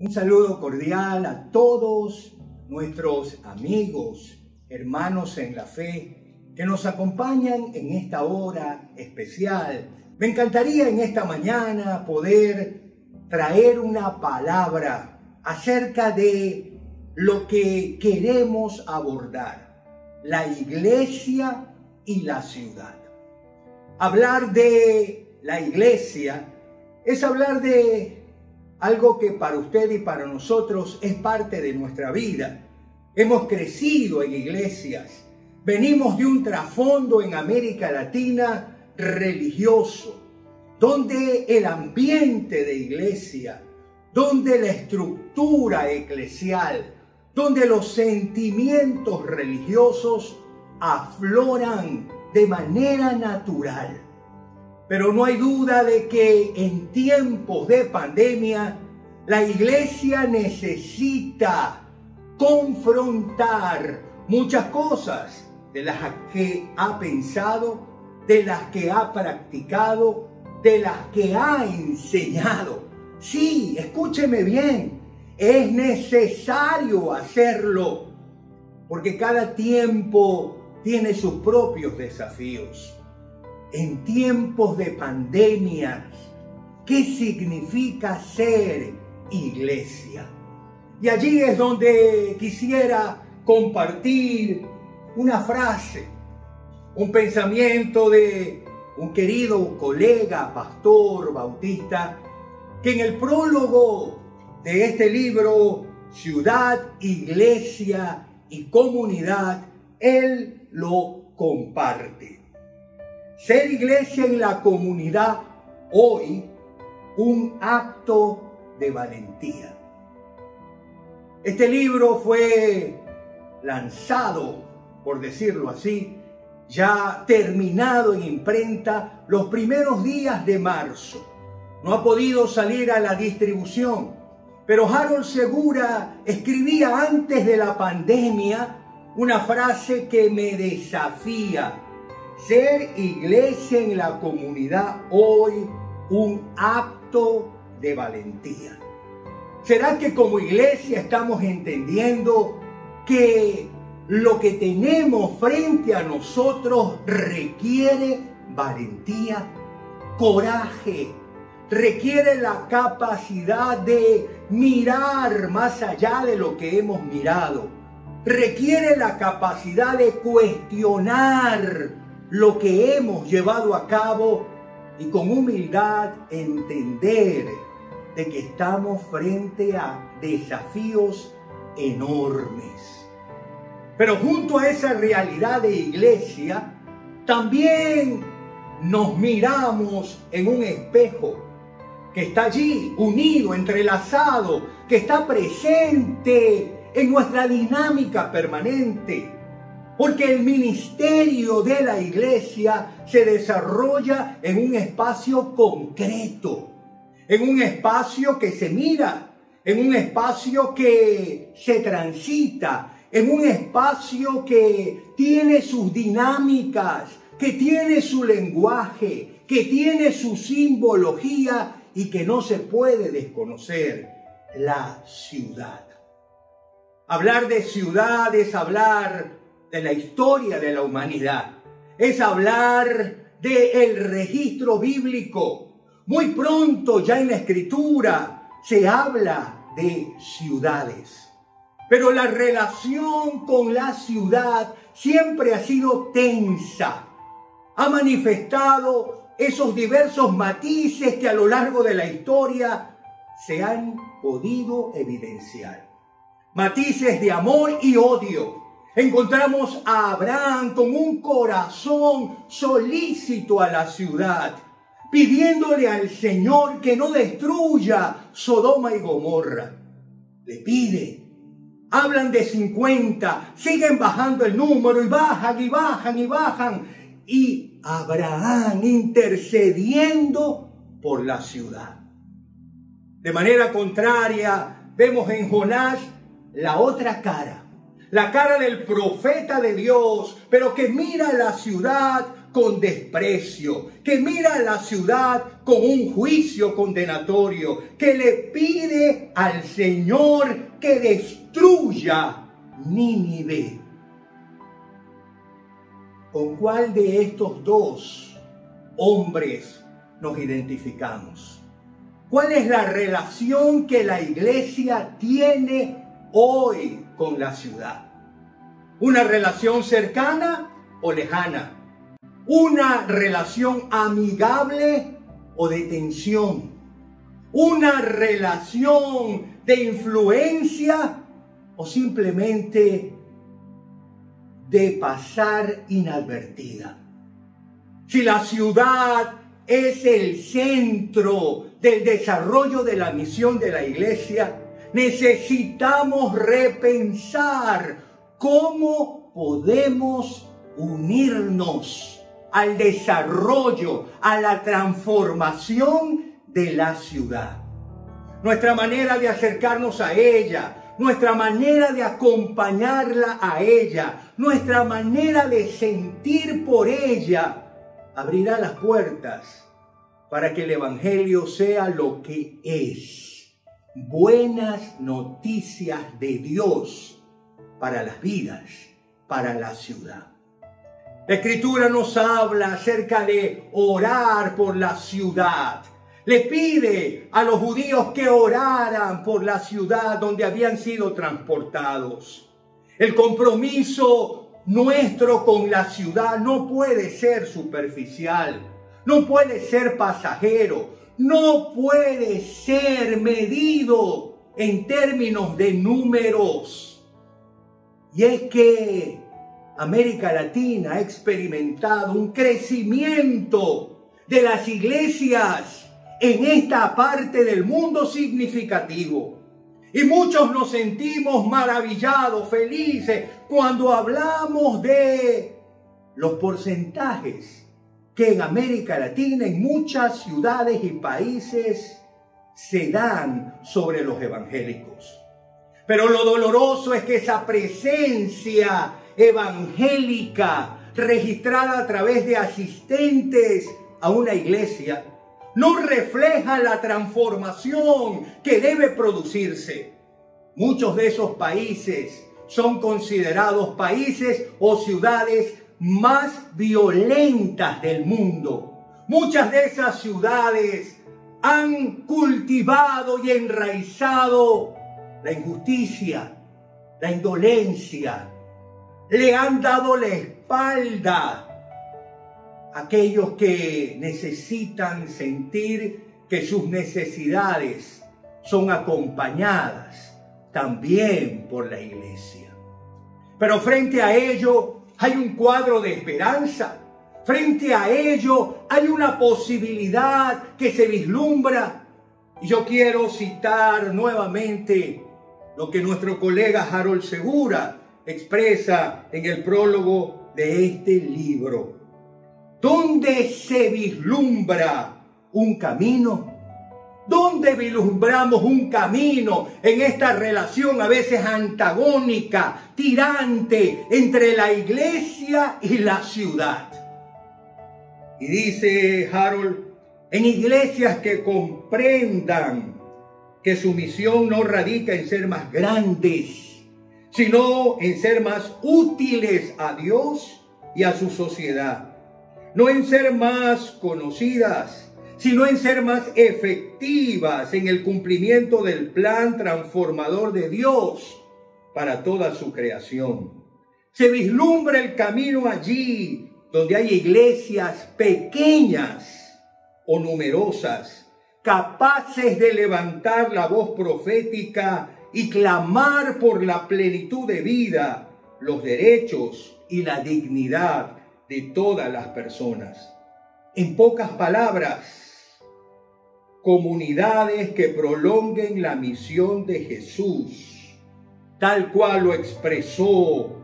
Un saludo cordial a todos nuestros amigos, hermanos en la fe, que nos acompañan en esta hora especial. Me encantaría en esta mañana poder traer una palabra acerca de lo que queremos abordar, la iglesia y la ciudad. Hablar de la iglesia es hablar de algo que para usted y para nosotros es parte de nuestra vida. Hemos crecido en iglesias, venimos de un trasfondo en América Latina religioso, donde el ambiente de iglesia, donde la estructura eclesial, donde los sentimientos religiosos afloran de manera natural. Pero no hay duda de que en tiempos de pandemia, la iglesia necesita confrontar muchas cosas de las que ha pensado, de las que ha practicado, de las que ha enseñado. Sí, escúcheme bien, es necesario hacerlo, porque cada tiempo tiene sus propios desafíos. En tiempos de pandemia, ¿qué significa ser iglesia? Y allí es donde quisiera compartir una frase, un pensamiento de un querido colega, pastor bautista, que en el prólogo de este libro, Ciudad, Iglesia y Comunidad, él lo comparte. Ser iglesia en la comunidad hoy, un acto de valentía. Este libro fue lanzado, por decirlo así, ya terminado en imprenta los primeros días de marzo. No ha podido salir a la distribución, pero Harold Segura escribía antes de la pandemia una frase que me desafía. Ser iglesia en la comunidad hoy, un acto de valentía. ¿Será que como iglesia estamos entendiendo que lo que tenemos frente a nosotros requiere valentía, coraje, requiere la capacidad de mirar más allá de lo que hemos mirado, requiere la capacidad de cuestionar lo que hemos llevado a cabo y con humildad entender de que estamos frente a desafíos enormes? Pero junto a esa realidad de iglesia, también nos miramos en un espejo que está allí, unido, entrelazado, que está presente en nuestra dinámica permanente. Porque el ministerio de la iglesia se desarrolla en un espacio concreto, en un espacio que se mira, en un espacio que se transita, en un espacio que tiene sus dinámicas, que tiene su lenguaje, que tiene su simbología y que no se puede desconocer: la ciudad. Hablar de ciudad es hablar de la historia de la humanidad, es hablar del registro bíblico. Muy pronto ya en la Escritura se habla de ciudades, pero la relación con la ciudad siempre ha sido tensa. Ha manifestado esos diversos matices que a lo largo de la historia se han podido evidenciar. Matices de amor y odio. Encontramos a Abraham con un corazón solícito a la ciudad, pidiéndole al Señor que no destruya Sodoma y Gomorra. Le pide. Hablan de 50, siguen bajando el número y bajan y bajan y bajan. Y Abraham intercediendo por la ciudad. De manera contraria, vemos en Jonás la otra cara. La cara del profeta de Dios, pero que mira la ciudad con desprecio, que mira a la ciudad con un juicio condenatorio, que le pide al Señor que destruya Nínive. ¿Con cuál de estos dos hombres nos identificamos? ¿Cuál es la relación que la iglesia tiene hoy con la ciudad? ¿Una relación cercana o lejana? ¿Una relación amigable o de tensión? ¿Una relación de influencia o simplemente de pasar inadvertida? Si la ciudad es el centro del desarrollo de la misión de la iglesia, necesitamos repensar cómo podemos unirnos al desarrollo, a la transformación de la ciudad. Nuestra manera de acercarnos a ella, nuestra manera de acompañarla a ella, nuestra manera de sentir por ella, abrirá las puertas para que el Evangelio sea lo que es: buenas noticias de Dios para las vidas, para la ciudad. La Escritura nos habla acerca de orar por la ciudad. Le pide a los judíos que oraran por la ciudad donde habían sido transportados. El compromiso nuestro con la ciudad no puede ser superficial, no puede ser pasajero, no puede ser medido en términos de números. Y es que América Latina ha experimentado un crecimiento de las iglesias en esta parte del mundo significativo. Y muchos nos sentimos maravillados, felices, cuando hablamos de los porcentajes que en América Latina, en muchas ciudades y países, se dan sobre los evangélicos. Pero lo doloroso es que esa presencia evangélica registrada a través de asistentes a una iglesia no refleja la transformación que debe producirse. Muchos de esos países son considerados países o ciudades más violentas del mundo. Muchas de esas ciudades han cultivado y enraizado la injusticia, la indolencia. Le han dado la espalda aquellos que necesitan sentir que sus necesidades son acompañadas también por la iglesia. Pero frente a ello hay un cuadro de esperanza. Frente a ello hay una posibilidad que se vislumbra. Y yo quiero citar nuevamente lo que nuestro colega Harold Segura expresa en el prólogo de este libro. ¿Dónde se vislumbra un camino? ¿Dónde vislumbramos un camino en esta relación a veces antagónica, tirante, entre la iglesia y la ciudad? Y dice Harold, en iglesias que comprendan que su misión no radica en ser más grandes, sino en ser más útiles a Dios y a su sociedad. No en ser más conocidas, sino en ser más efectivas en el cumplimiento del plan transformador de Dios para toda su creación. Se vislumbra el camino allí donde hay iglesias pequeñas o numerosas, capaces de levantar la voz profética y clamar por la plenitud de vida, los derechos y la dignidad de todas las personas. En pocas palabras, comunidades que prolonguen la misión de Jesús, tal cual lo expresó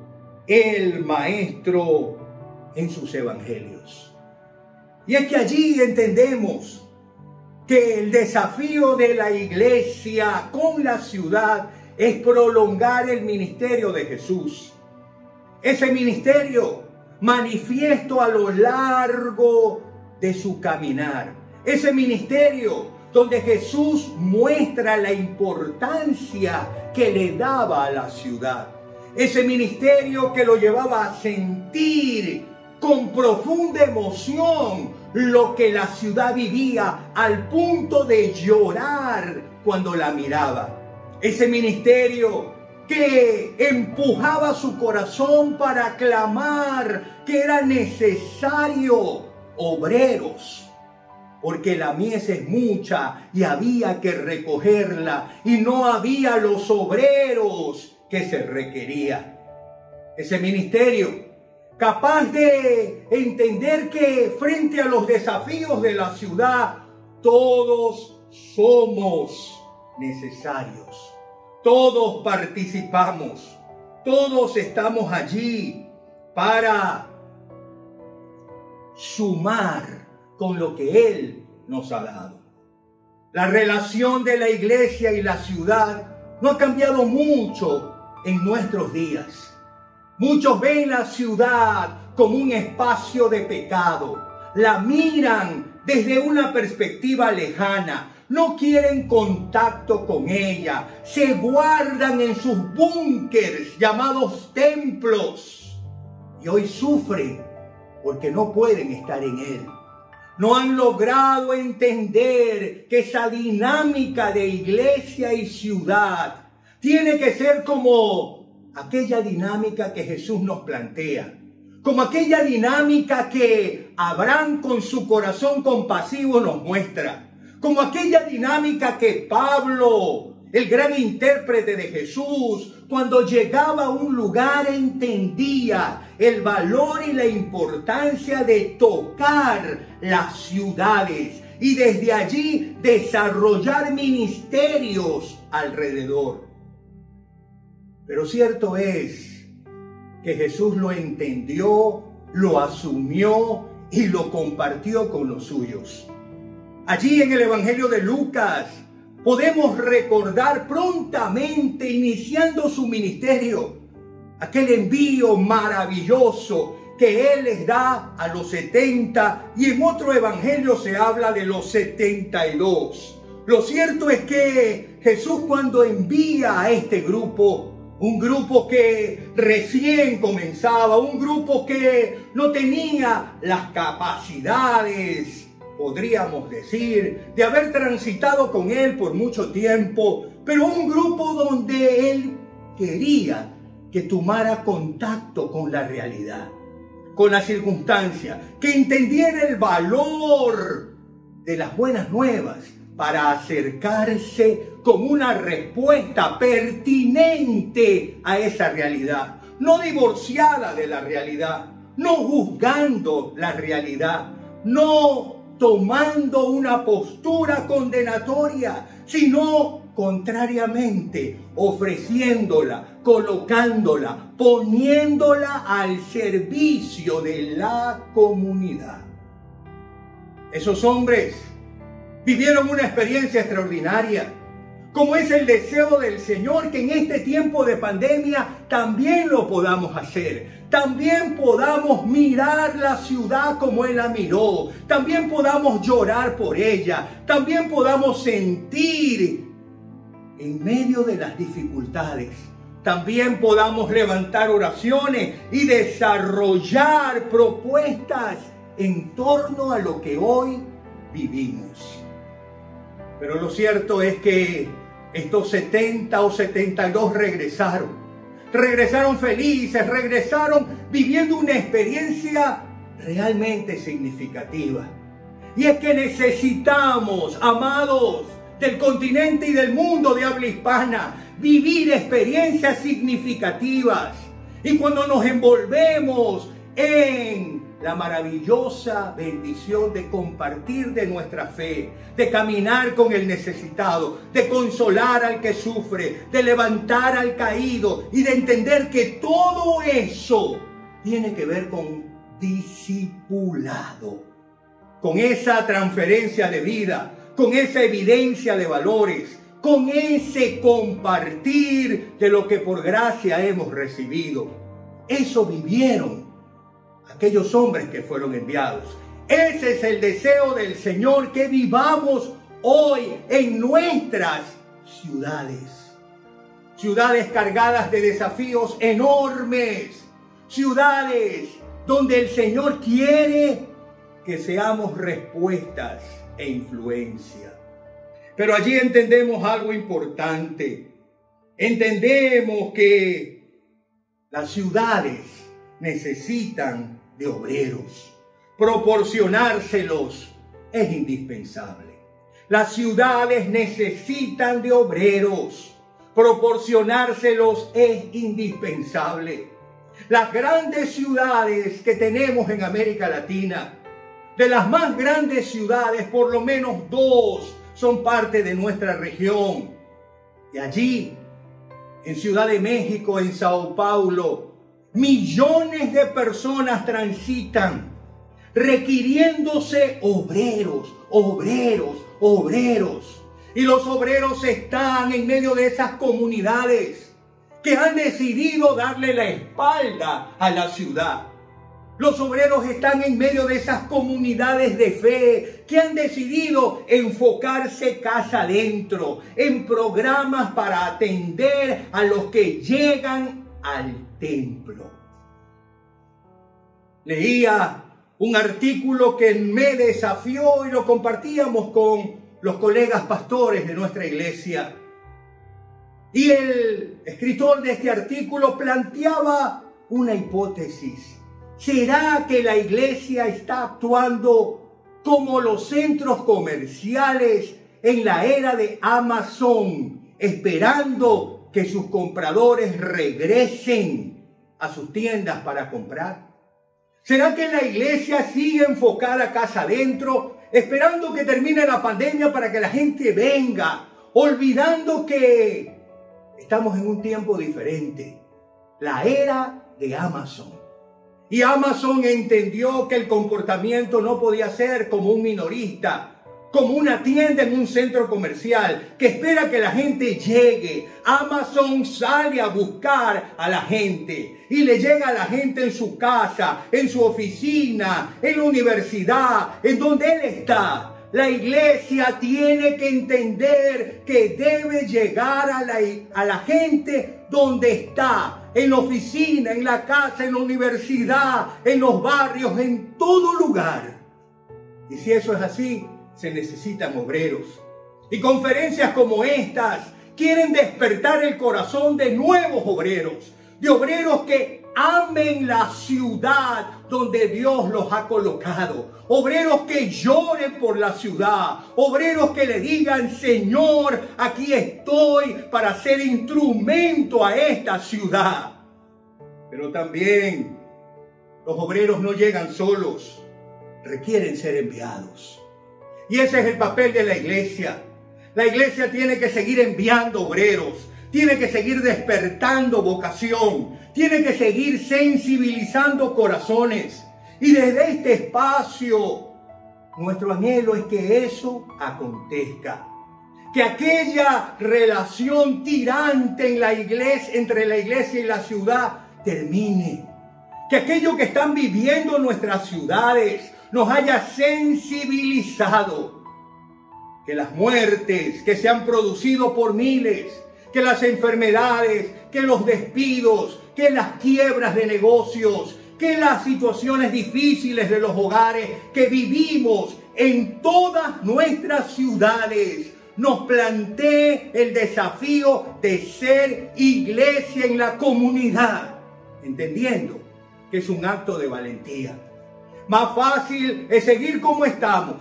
el Maestro en sus evangelios. Y es que allí entendemos que el desafío de la iglesia con la ciudad es prolongar el ministerio de Jesús. Ese ministerio manifiesto a lo largo de su caminar. Ese ministerio donde Jesús muestra la importancia que le daba a la ciudad. Ese ministerio que lo llevaba a sentir con profunda emoción lo que la ciudad vivía, al punto de llorar cuando la miraba. Ese ministerio que empujaba su corazón para clamar que era necesario obreros, porque la mies es mucha y había que recogerla, y no había los obreros que se requería. Ese ministerio capaz de entender que frente a los desafíos de la ciudad, todos somos necesarios, todos participamos, todos estamos allí para sumar con lo que Él nos ha dado. La relación de la iglesia y la ciudad no ha cambiado mucho en nuestros días. Muchos ven la ciudad como un espacio de pecado. La miran desde una perspectiva lejana. No quieren contacto con ella. Se guardan en sus búnkers llamados templos. Y hoy sufren porque no pueden estar en él. No han logrado entender que esa dinámica de iglesia y ciudad tiene que ser como aquella dinámica que Jesús nos plantea, como aquella dinámica que Abraham con su corazón compasivo nos muestra, como aquella dinámica que Pablo, el gran intérprete de Jesús, cuando llegaba a un lugar entendía el valor y la importancia de tocar las ciudades y desde allí desarrollar ministerios alrededor. Pero cierto es que Jesús lo entendió, lo asumió y lo compartió con los suyos. Allí en el Evangelio de Lucas podemos recordar prontamente, iniciando su ministerio, aquel envío maravilloso que Él les da a los 70, y en otro evangelio se habla de los 72. Lo cierto es que Jesús, cuando envía a este grupo, un grupo que recién comenzaba, un grupo que no tenía las capacidades, podríamos decir, de haber transitado con Él por mucho tiempo, pero un grupo donde Él quería que tomara contacto con la realidad, con la circunstancia, que entendiera el valor de las buenas nuevas para acercarse con una respuesta pertinente a esa realidad, no divorciada de la realidad, no juzgando la realidad, no tomando una postura condenatoria, sino contrariamente ofreciéndola, colocándola, poniéndola al servicio de la comunidad. Esos hombres vivieron una experiencia extraordinaria, como es el deseo del Señor que en este tiempo de pandemia también lo podamos hacer. También podamos mirar la ciudad como Él la miró. También podamos llorar por ella. También podamos sentir en medio de las dificultades. También podamos levantar oraciones y desarrollar propuestas en torno a lo que hoy vivimos. Pero lo cierto es que estos 70 o 72 regresaron felices, regresaron viviendo una experiencia realmente significativa. Y es que necesitamos, amados del continente y del mundo de habla hispana, vivir experiencias significativas. Y cuando nos envolvemos en la maravillosa bendición de compartir de nuestra fe, de caminar con el necesitado, de consolar al que sufre, de levantar al caído y de entender que todo eso tiene que ver con discipulado, con esa transferencia de vida, con esa evidencia de valores, con ese compartir de lo que por gracia hemos recibido. Eso vivieron aquellos hombres que fueron enviados. Ese es el deseo del Señor, que vivamos hoy en nuestras ciudades. Ciudades cargadas de desafíos enormes. Ciudades donde el Señor quiere que seamos respuestas e influencia. Pero allí entendemos algo importante. Entendemos que las ciudades necesitan de obreros. Proporcionárselos es indispensable. Las ciudades necesitan de obreros. Proporcionárselos es indispensable. Las grandes ciudades que tenemos en América Latina, de las más grandes ciudades, por lo menos 2 son parte de nuestra región. Y allí, en Ciudad de México, en Sao Paulo, millones de personas transitan, requiriéndose obreros. Y los obreros están en medio de esas comunidades que han decidido darle la espalda a la ciudad. Los obreros están en medio de esas comunidades de fe que han decidido enfocarse casa adentro en programas para atender a los que llegan al templo. Leía un artículo que me desafió y lo compartíamos con los colegas pastores de nuestra iglesia. Y el escritor de este artículo planteaba una hipótesis. ¿Será que la iglesia está actuando como los centros comerciales en la era de Amazon, esperando que sus compradores regresen a sus tiendas para comprar? ¿Será que la iglesia sigue enfocada casa adentro, esperando que termine la pandemia para que la gente venga, olvidando que estamos en un tiempo diferente, la era de Amazon? Y Amazon entendió que el comportamiento no podía ser como un minorista, como una tienda en un centro comercial que espera que la gente llegue. Amazon sale a buscar a la gente y le llega a la gente en su casa, en su oficina, en la universidad, en donde él está. La iglesia tiene que entender que debe llegar a la gente donde está. En la oficina, en la casa, en la universidad, en los barrios, en todo lugar. Y si eso es así, se necesitan obreros. Y conferencias como estas quieren despertar el corazón de nuevos obreros, de obreros que amen la ciudad donde Dios los ha colocado, obreros que lloren por la ciudad, obreros que le digan: Señor, aquí estoy para ser instrumento a esta ciudad. Pero también los obreros no llegan solos, requieren ser enviados. Y ese es el papel de la iglesia. La iglesia tiene que seguir enviando obreros, tiene que seguir despertando vocación, tiene que seguir sensibilizando corazones. Y desde este espacio, nuestro anhelo es que eso acontezca. Que aquella relación tirante en la iglesia, entre la iglesia y la ciudad, termine. Que aquello que están viviendo nuestras ciudades nos haya sensibilizado. Que las muertes que se han producido por miles, que las enfermedades, que los despidos, que las quiebras de negocios, que las situaciones difíciles de los hogares que vivimos en todas nuestras ciudades, nos plantee el desafío de ser iglesia en la comunidad, entendiendo que es un acto de valentía. Más fácil es seguir como estamos.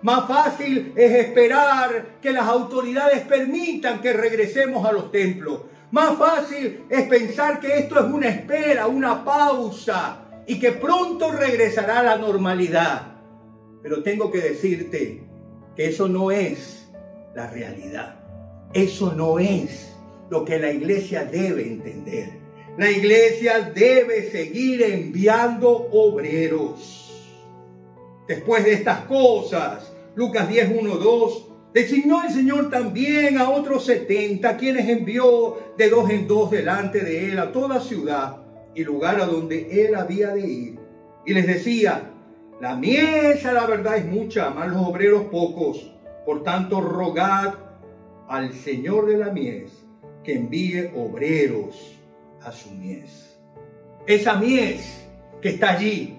Más fácil es esperar que las autoridades permitan que regresemos a los templos. Más fácil es pensar que esto es una espera, una pausa y que pronto regresará a la normalidad. Pero tengo que decirte que eso no es la realidad. Eso no es lo que la iglesia debe entender. La iglesia debe seguir enviando obreros. Después de estas cosas, Lucas 10, 1, 2, designó el Señor también a otros 70, quienes envió de 2 en 2 delante de él a toda ciudad y lugar a donde él había de ir. Y les decía, la mies a la verdad es mucha, mas los obreros pocos. Por tanto, rogad al Señor de la mies que envíe obreros a su mies. Esa mies que está allí,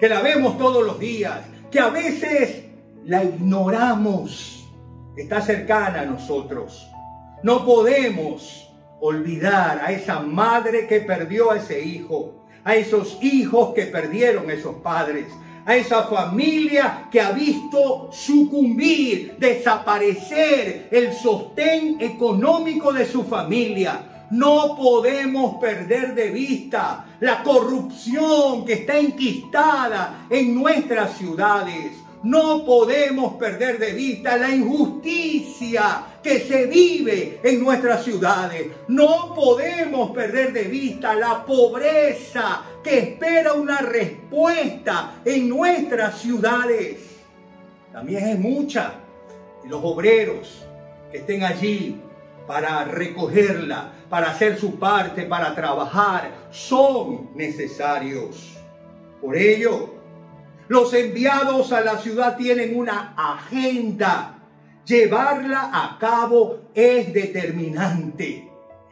que la vemos todos los días, que a veces la ignoramos, está cercana a nosotros. No podemos olvidar a esa madre que perdió a ese hijo, a esos hijos que perdieron a esos padres, a esa familia que ha visto sucumbir, desaparecer el sostén económico de su familia. No podemos perder de vista la corrupción que está enquistada en nuestras ciudades. No podemos perder de vista la injusticia que se vive en nuestras ciudades. No podemos perder de vista la pobreza que espera una respuesta en nuestras ciudades. También es mucha. Y los obreros que estén allí para recogerla, para hacer su parte, para trabajar, son necesarios. Por ello, los enviados a la ciudad tienen una agenda. Llevarla a cabo es determinante.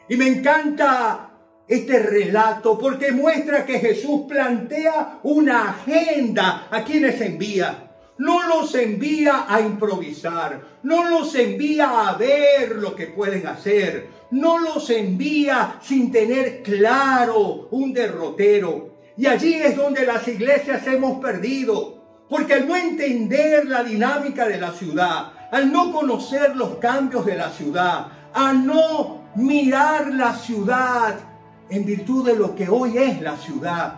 Y me encanta este relato porque muestra que Jesús plantea una agenda a quienes envía. No los envía a improvisar, no los envía a ver lo que pueden hacer, no los envía sin tener claro un derrotero. Y allí es donde las iglesias hemos perdido, porque al no entender la dinámica de la ciudad, al no conocer los cambios de la ciudad, al no mirar la ciudad en virtud de lo que hoy es la ciudad,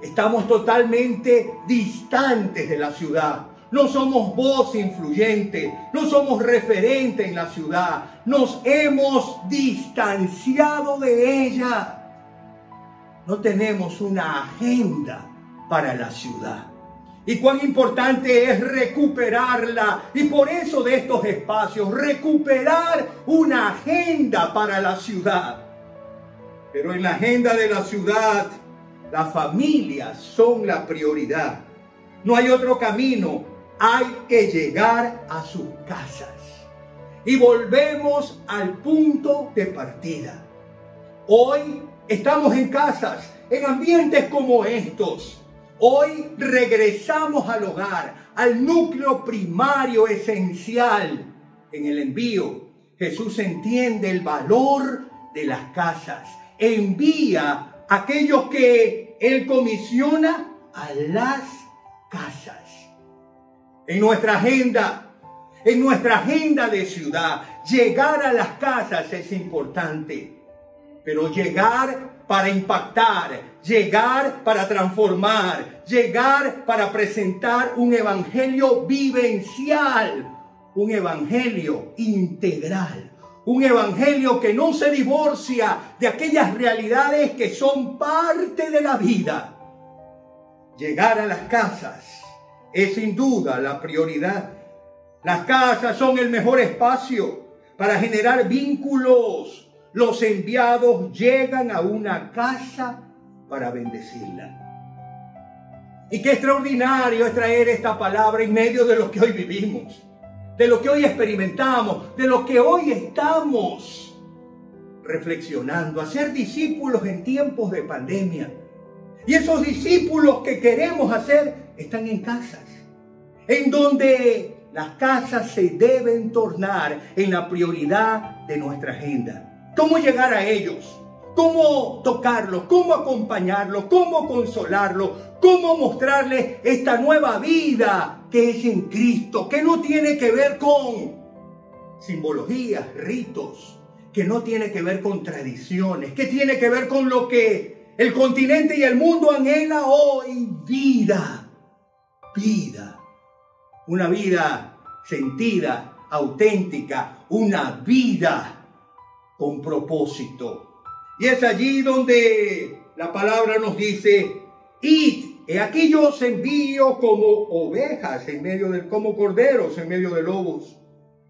estamos totalmente distantes de la ciudad. No somos voz influyente, no somos referente en la ciudad. Nos hemos distanciado de ella. No tenemos una agenda para la ciudad. Y cuán importante es recuperarla. Y por eso de estos espacios, recuperar una agenda para la ciudad. Pero en la agenda de la ciudad, las familias son la prioridad. No hay otro camino. Hay que llegar a sus casas. Y volvemos al punto de partida. Hoy estamos en casas, en ambientes como estos. Hoy regresamos al hogar, al núcleo primario esencial. En el envío, Jesús entiende el valor de las casas. Envía a aquellos que Él comisiona a las casas. En nuestra agenda de ciudad, llegar a las casas es importante. Pero llegar para impactar, llegar para transformar, llegar para presentar un evangelio vivencial, un evangelio integral, un evangelio que no se divorcia de aquellas realidades que son parte de la vida. Llegar a las casas es sin duda la prioridad. Las casas son el mejor espacio para generar vínculos. Los enviados llegan a una casa para bendecirla. Y qué extraordinario es traer esta palabra en medio de lo que hoy vivimos, de lo que hoy experimentamos, de lo que hoy estamos reflexionando. Hacer discípulos en tiempos de pandemia. Y esos discípulos que queremos hacer están en casas, en donde las casas se deben tornar en la prioridad de nuestra agenda. ¿Cómo llegar a ellos? ¿Cómo tocarlos? ¿Cómo acompañarlos? ¿Cómo consolarlos? ¿Cómo mostrarles esta nueva vida que es en Cristo? Que no tiene que ver con simbologías, ritos, que no tiene que ver con tradiciones, que tiene que ver con lo que el continente y el mundo anhela hoy: vida. Vida. Una vida sentida, auténtica, una vida con propósito. Y es allí donde la palabra nos dice: id, he aquí yo os envío como ovejas como corderos en medio de lobos.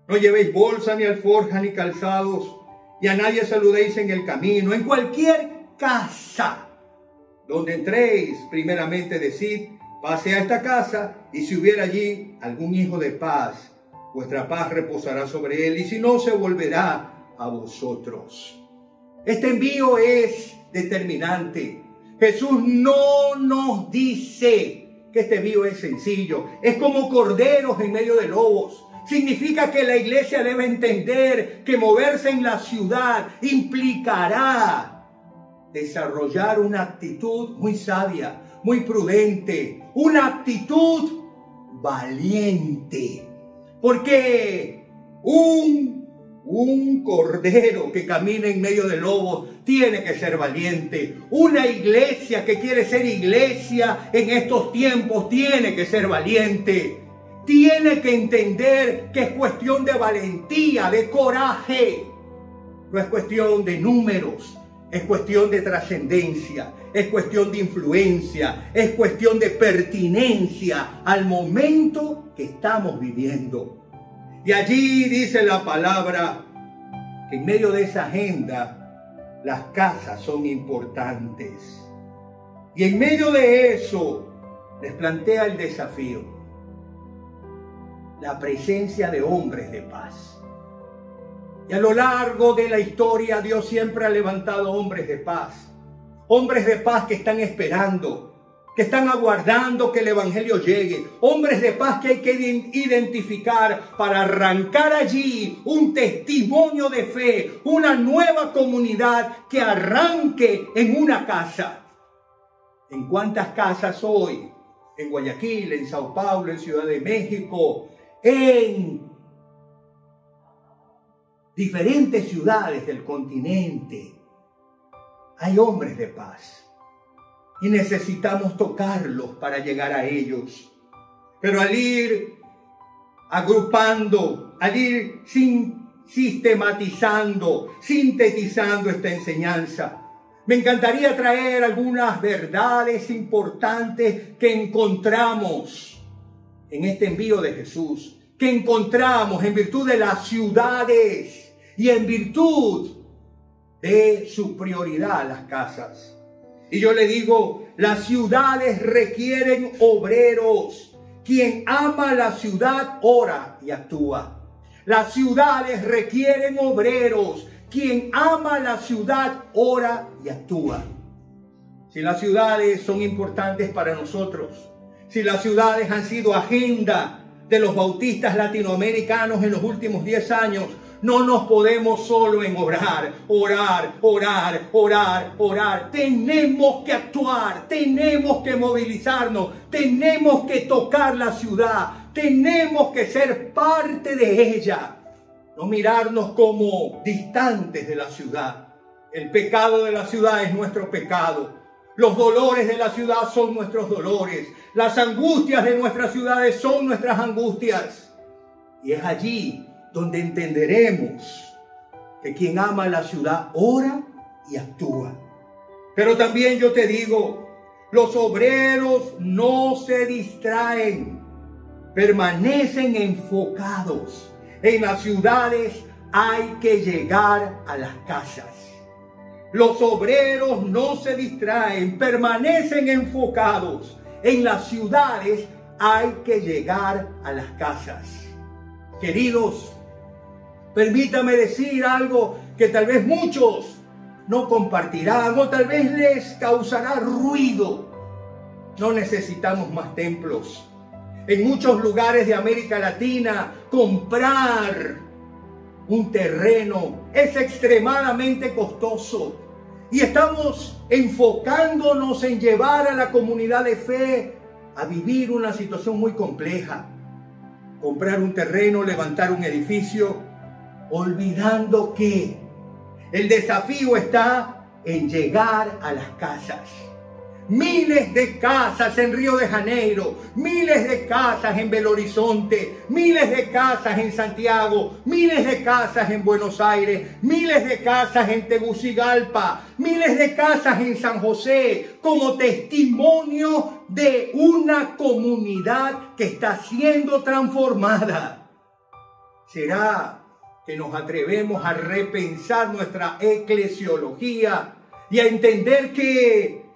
No llevéis bolsa, ni alforja, ni calzados, y a nadie saludéis en el camino. En cualquier casa donde entréis, primeramente decid, pase a esta casa, y si hubiera allí algún hijo de paz, vuestra paz reposará sobre él, y si no, se volverá a vosotros. Este envío es determinante. Jesús no nos dice que este envío es sencillo. Es como corderos en medio de lobos. Significa que la iglesia debe entender que moverse en la ciudad implicará desarrollar una actitud muy sabia, muy prudente, una actitud valiente. Porque un cordero que camina en medio de lobos tiene que ser valiente. Una iglesia que quiere ser iglesia en estos tiempos tiene que ser valiente. Tiene que entender que es cuestión de valentía, de coraje. No es cuestión de números, es cuestión de trascendencia, es cuestión de influencia, es cuestión de pertinencia al momento que estamos viviendo. Y allí dice la palabra que en medio de esa agenda las casas son importantes. Y en medio de eso les plantea el desafío: la presencia de hombres de paz. Y a lo largo de la historia Dios siempre ha levantado hombres de paz. Hombres de paz que están esperando, que están aguardando que el evangelio llegue. Hombres de paz que hay que identificar para arrancar allí un testimonio de fe, una nueva comunidad que arranque en una casa. ¿En cuántas casas hoy? En Guayaquil, en Sao Paulo, en Ciudad de México, en diferentes ciudades del continente hay hombres de paz y necesitamos tocarlos para llegar a ellos. Pero al ir agrupando, al ir sistematizando, sintetizando esta enseñanza, me encantaría traer algunas verdades importantes que encontramos en este envío de Jesús, que encontramos en virtud de las ciudades y en virtud de su prioridad, las casas. Y yo le digo, las ciudades requieren obreros. Quien ama la ciudad ora y actúa. Las ciudades requieren obreros. Quien ama la ciudad ora y actúa. Si las ciudades son importantes para nosotros, si las ciudades han sido agenda de los bautistas latinoamericanos en los últimos 10 años, no nos podemos solo en orar. Tenemos que actuar, tenemos que movilizarnos, tenemos que tocar la ciudad, tenemos que ser parte de ella. No mirarnos como distantes de la ciudad. El pecado de la ciudad es nuestro pecado. Los dolores de la ciudad son nuestros dolores. Las angustias de nuestras ciudades son nuestras angustias. Y es allí donde entenderemos que quien ama la ciudad ora y actúa. Pero también yo te digo, los obreros no se distraen, permanecen enfocados. En las ciudades hay que llegar a las casas. Los obreros no se distraen, permanecen enfocados. En las ciudades hay que llegar a las casas. Queridos, permítame decir algo que tal vez muchos no compartirán o tal vez les causará ruido. No necesitamos más templos. En muchos lugares de América Latina, comprar un terreno es extremadamente costoso. Y estamos enfocándonos en llevar a la comunidad de fe a vivir una situación muy compleja. Comprar un terreno, levantar un edificio, olvidando que el desafío está en llegar a las casas. Miles de casas en Río de Janeiro, miles de casas en Belo Horizonte, miles de casas en Santiago, miles de casas en Buenos Aires, miles de casas en Tegucigalpa, miles de casas en San José, como testimonio de una comunidad que está siendo transformada. ¿Será que nos atrevemos a repensar nuestra eclesiología y a entender que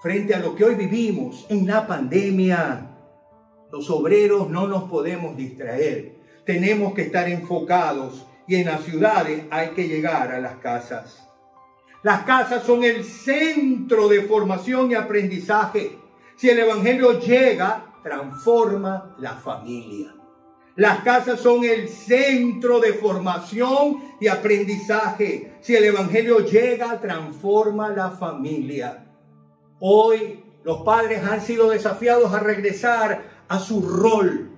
frente a lo que hoy vivimos en la pandemia, los obreros no nos podemos distraer. Tenemos que estar enfocados y en las ciudades hay que llegar a las casas. Las casas son el centro de formación y aprendizaje. Si el evangelio llega, transforma la familia. Las casas son el centro de formación y aprendizaje. Si el evangelio llega, transforma la familia. Hoy los padres han sido desafiados a regresar a su rol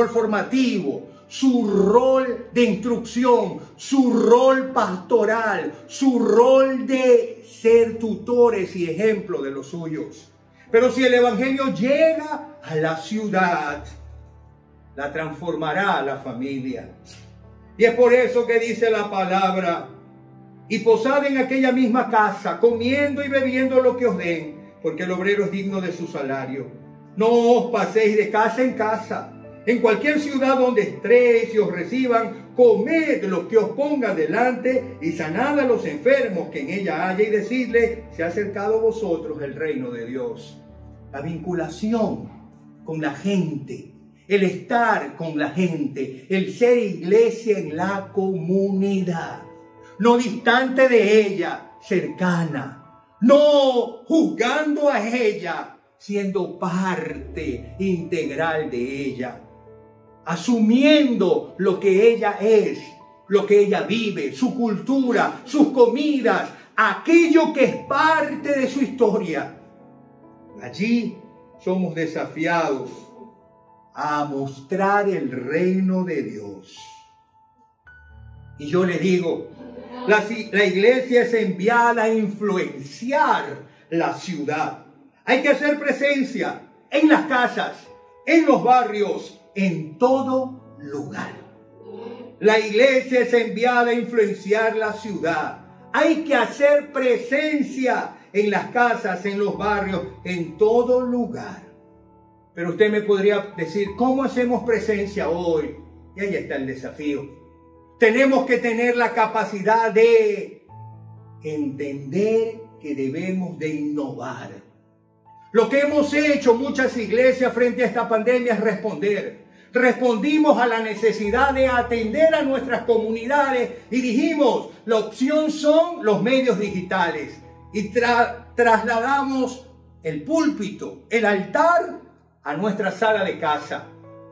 formativo, su rol de instrucción, su rol pastoral, su rol de ser tutores y ejemplo de los suyos. Pero si el evangelio llega a la ciudad, la transformará la familia. Y es por eso que dice la palabra: y posad en aquella misma casa, comiendo y bebiendo lo que os den, porque el obrero es digno de su salario. No os paséis de casa en casa. En cualquier ciudad donde estéis y os reciban, comed lo que os pongan delante y sanad a los enfermos que en ella haya, y decidle: se ha acercado a vosotros el reino de Dios. La vinculación con la gente, el estar con la gente, el ser iglesia en la comunidad, no distante de ella, cercana, no juzgando a ella, siendo parte integral de ella, asumiendo lo que ella es, lo que ella vive, su cultura, sus comidas, aquello que es parte de su historia. Allí somos desafiados a mostrar el reino de Dios. Y yo le digo, la iglesia es enviada a influenciar la ciudad. Hay que hacer presencia en las casas, en los barrios, en todo lugar. La iglesia es enviada a influenciar la ciudad. Hay que hacer presencia en las casas, en los barrios, en todo lugar. Pero usted me podría decir, ¿cómo hacemos presencia hoy? Y ahí está el desafío. Tenemos que tener la capacidad de entender que debemos de innovar. Lo que hemos hecho muchas iglesias frente a esta pandemia es responder. Respondimos a la necesidad de atender a nuestras comunidades y dijimos, la opción son los medios digitales. Y trasladamos el púlpito, el altar, a nuestra sala de casa,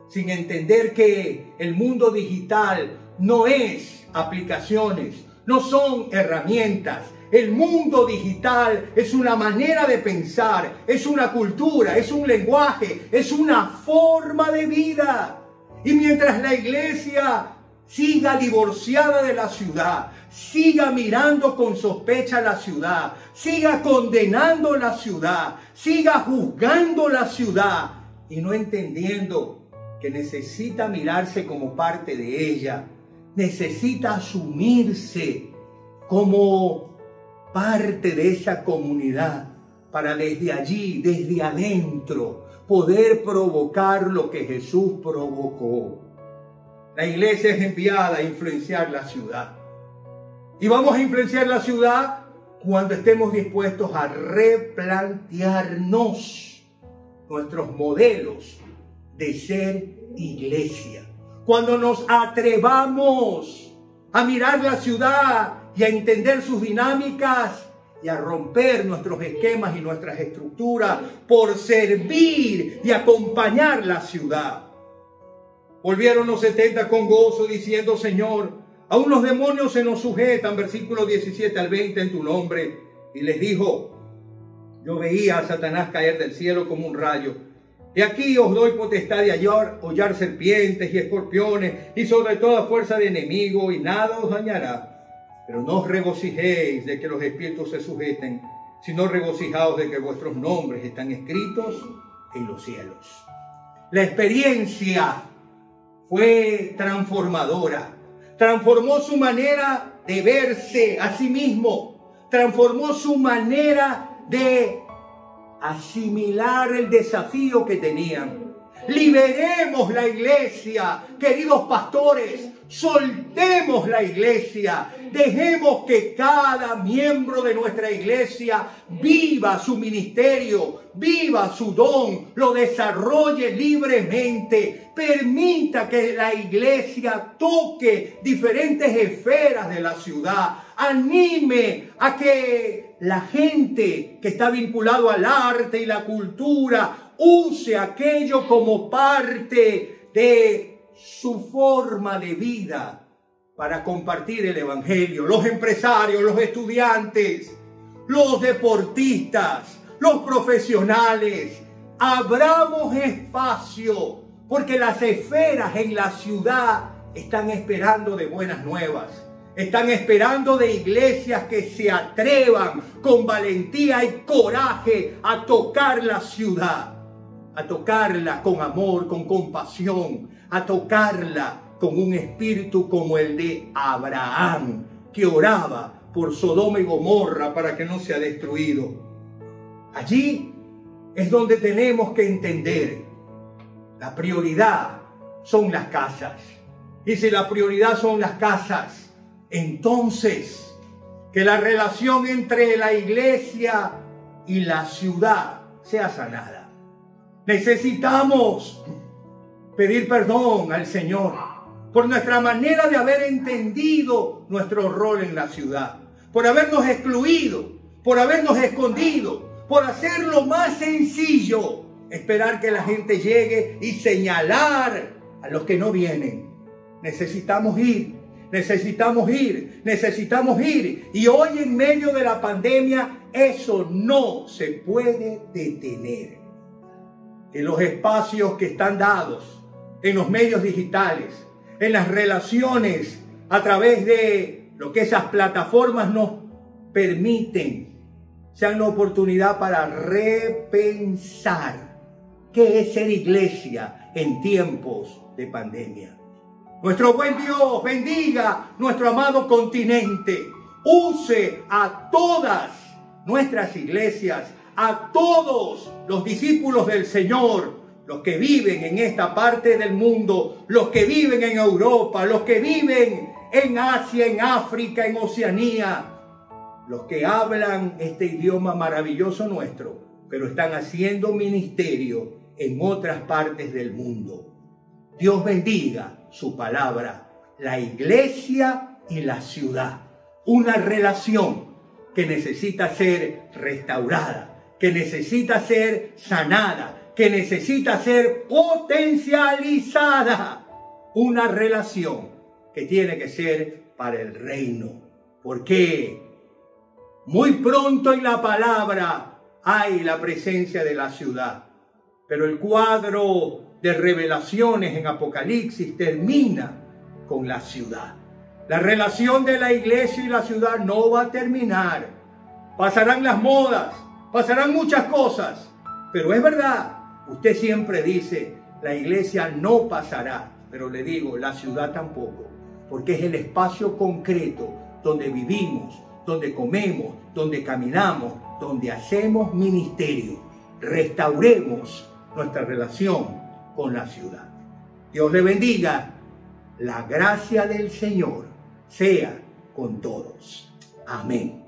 sin entender que el mundo digital no es aplicaciones, no son herramientas. El mundo digital es una manera de pensar, es una cultura, es un lenguaje, es una forma de vida. Y mientras la iglesia siga divorciada de la ciudad, siga mirando con sospecha la ciudad, siga condenando la ciudad, siga juzgando la ciudad y no entendiendo que necesita mirarse como parte de ella, necesita asumirse como parte de esa comunidad para desde allí, desde adentro, poder provocar lo que Jesús provocó. La iglesia es enviada a influenciar la ciudad. Y vamos a influenciar la ciudad cuando estemos dispuestos a replantearnos nuestros modelos de ser iglesia. Cuando nos atrevamos a mirar la ciudad y a entender sus dinámicas y a romper nuestros esquemas y nuestras estructuras por servir y acompañar la ciudad. Volvieron los 70 con gozo diciendo, Señor, aún los demonios se nos sujetan, versículos 17 al 20, en tu nombre. Y les dijo, yo veía a Satanás caer del cielo como un rayo. Y aquí os doy potestad de hollar serpientes y escorpiones y sobre toda fuerza de enemigo, y nada os dañará. Pero no os regocijéis de que los espíritus se sujeten, sino regocijaos de que vuestros nombres están escritos en los cielos. La experiencia fue transformadora. Transformó su manera de verse a sí mismo. Transformó su manera de asimilar el desafío que tenían. Liberemos la iglesia, queridos pastores, soltemos la iglesia, dejemos que cada miembro de nuestra iglesia viva su ministerio, viva su don, lo desarrolle libremente. Permita que la iglesia toque diferentes esferas de la ciudad. Anime a que la gente que está vinculado al arte y la cultura use aquello como parte de su forma de vida para compartir el evangelio. Los empresarios, los estudiantes, los deportistas, los profesionales, abramos espacio, porque las esferas en la ciudad están esperando de buenas nuevas. Están esperando de iglesias que se atrevan con valentía y coraje a tocar la ciudad, a tocarla con amor, con compasión, a tocarla con un espíritu como el de Abraham, que oraba por Sodoma y Gomorra para que no sea destruido. Allí es donde tenemos que entender, la prioridad son las casas. Y si la prioridad son las casas, entonces que la relación entre la iglesia y la ciudad sea sanada. Necesitamos pedir perdón al Señor por nuestra manera de haber entendido nuestro rol en la ciudad, por habernos excluido, por habernos escondido, por hacerlo más sencillo, esperar que la gente llegue y señalar a los que no vienen. Necesitamos ir. Y hoy, en medio de la pandemia, eso no se puede detener. En los espacios que están dados, en los medios digitales, en las relaciones a través de lo que esas plataformas nos permiten, sean la oportunidad para repensar qué es ser iglesia en tiempos de pandemia. Nuestro buen Dios bendiga nuestro amado continente. Use a todas nuestras iglesias, a todos los discípulos del Señor, los que viven en esta parte del mundo, los que viven en Europa, los que viven en Asia, en África, en Oceanía, los que hablan este idioma maravilloso nuestro, pero están haciendo ministerio en otras partes del mundo. Dios bendiga su palabra, la iglesia y la ciudad. Una relación que necesita ser restaurada, que necesita ser sanada, que necesita ser potencializada. Una relación que tiene que ser para el reino. Porque muy pronto en la palabra hay la presencia de la ciudad. Pero el cuadro de revelaciones en Apocalipsis termina con la ciudad. La relación de la iglesia y la ciudad no va a terminar. Pasarán las modas, pasarán muchas cosas, pero es verdad, usted siempre dice, la iglesia no pasará, pero le digo, la ciudad tampoco, porque es el espacio concreto donde vivimos, donde comemos, donde caminamos, donde hacemos ministerio. Restauremos nuestra relación con la ciudad. Dios le bendiga. La gracia del Señor sea con todos. Amén.